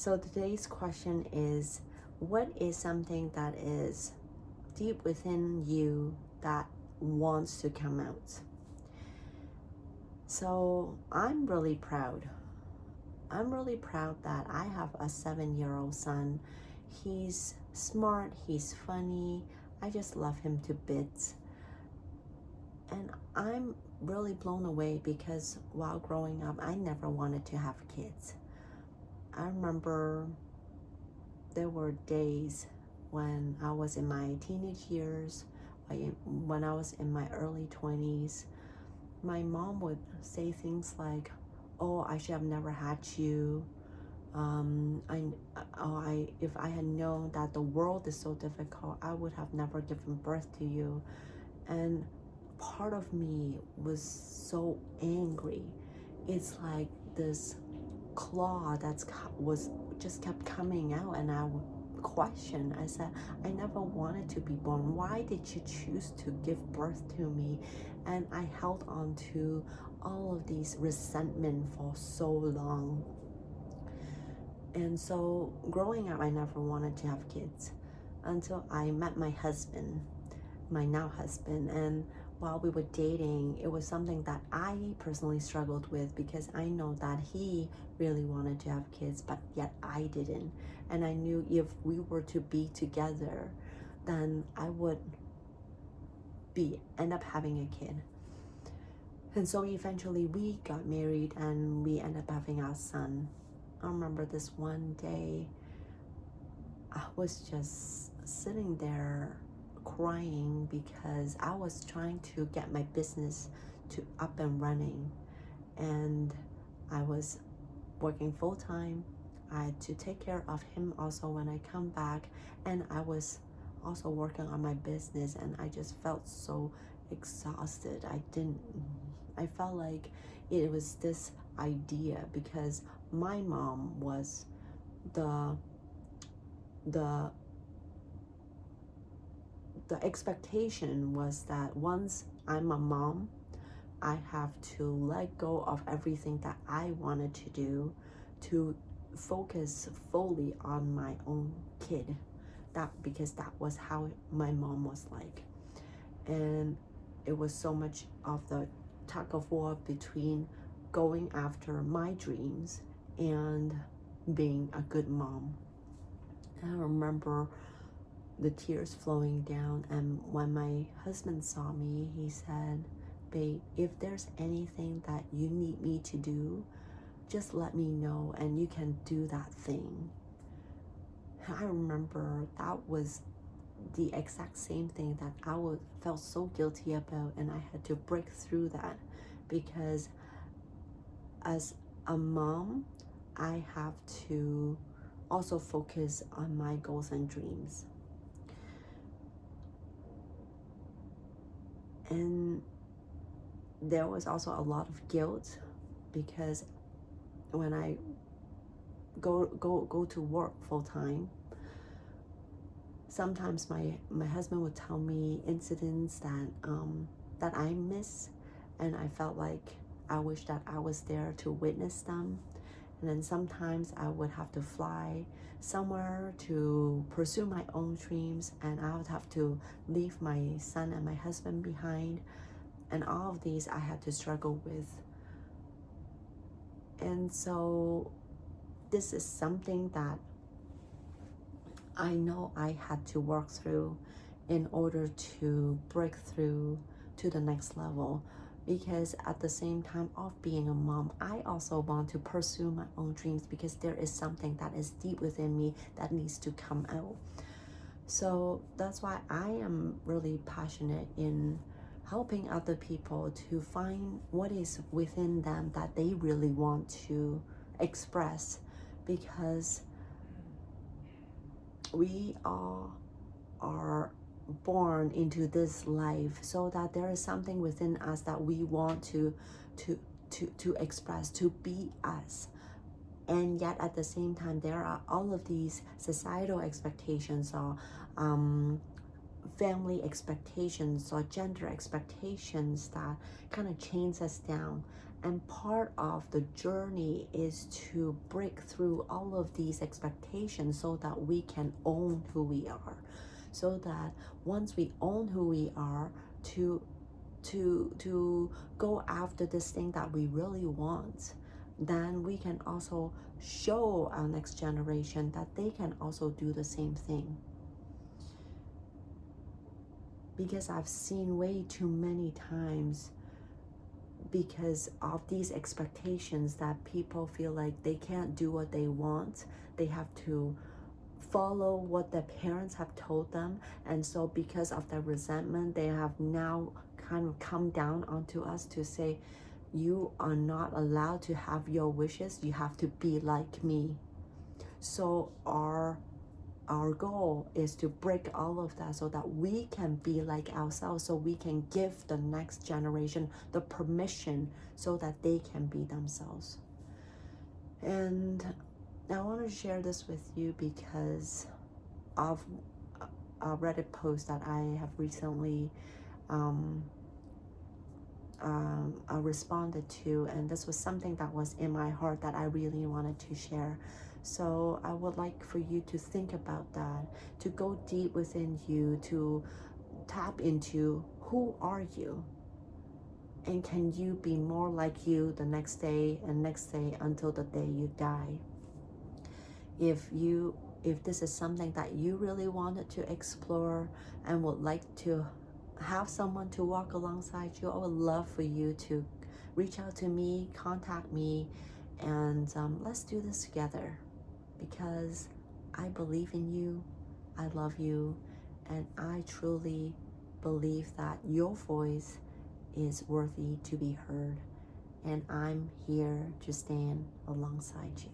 So today's question is, what is something that is deep within you that wants to come out? So I'm really proud. I'm really proud that I have a 7-year-old son. He's smart, he's funny. I just love him to bits. And I'm really blown away because while growing up, I never wanted to have kids. I remember there were days when I was in my teenage years, when I was in my early 20s, my mom would say things like, "Oh, I should have never had you. If I had known that the world is so difficult, I would have never given birth to you." And part of me was so angry. It's like this claw was just kept coming out, and I would question. I said, I never wanted to be born. Why did you choose to give birth to me? And I held on to all of these resentment for so long. And so growing up, I never wanted to have kids until I met my husband, my now husband. And while we were dating, it was something that I personally struggled with because I know that he really wanted to have kids, but yet I didn't. And I knew if we were to be together, then I would end up having a kid. And so eventually we got married and we ended up having our son. I remember this one day, I was just sitting there crying because I was trying to get my business to up and running, and I was working full-time. I had to take care of him also when I come back, and I was also working on my business, and I just felt so exhausted. I felt like it was this idea because my mom was the expectation was that once I'm a mom, I have to let go of everything that I wanted to do to focus fully on my own kid. Because that was how my mom was like. And it was so much of the tug of war between going after my dreams and being a good mom. And I remember the tears flowing down, and when my husband saw me, he said, "Babe, if there's anything that you need me to do, just let me know and you can do that thing." I remember that was the exact same thing that felt so guilty about, and I had to break through that because as a mom, I have to also focus on my goals and dreams. And there was also a lot of guilt because when I go to work full time, sometimes my husband would tell me incidents that I miss, and I felt like I wish that I was there to witness them. And then sometimes I would have to fly somewhere to pursue my own dreams, and I would have to leave my son and my husband behind. And all of these I had to struggle with. And so this is something that I know I had to work through in order to break through to the next level. Because at the same time of being a mom, I also want to pursue my own dreams because there is something that is deep within me that needs to come out. So that's why I am really passionate in helping other people to find what is within them that they really want to express, because we all are born into this life so that there is something within us that we want to express, to be us. And yet at the same time, there are all of these societal expectations or family expectations or gender expectations that kind of chains us down. And part of the journey is to break through all of these expectations so that we can own who we are. So that once we own who we are, to go after this thing that we really want, then we can also show our next generation that they can also do the same thing. Because I've seen way too many times, because of these expectations, that people feel like they can't do what they want. They have to follow what their parents have told them, and so because of their resentment, they have now kind of come down onto us to say, you are not allowed to have your wishes, you have to be like me. So our goal is to break all of that so that we can be like ourselves, so we can give the next generation the permission so that they can be themselves. And I want to share this with you because of a Reddit post that I have recently responded to, and this was something that was in my heart that I really wanted to share. So I would like for you to think about that, to go deep within you, to tap into who are you, and can you be more like you the next day and next day until the day you die. If this is something that you really wanted to explore and would like to have someone to walk alongside you, I would love for you to reach out to me, contact me, and let's do this together, because I believe in you, I love you, and I truly believe that your voice is worthy to be heard, and I'm here to stand alongside you.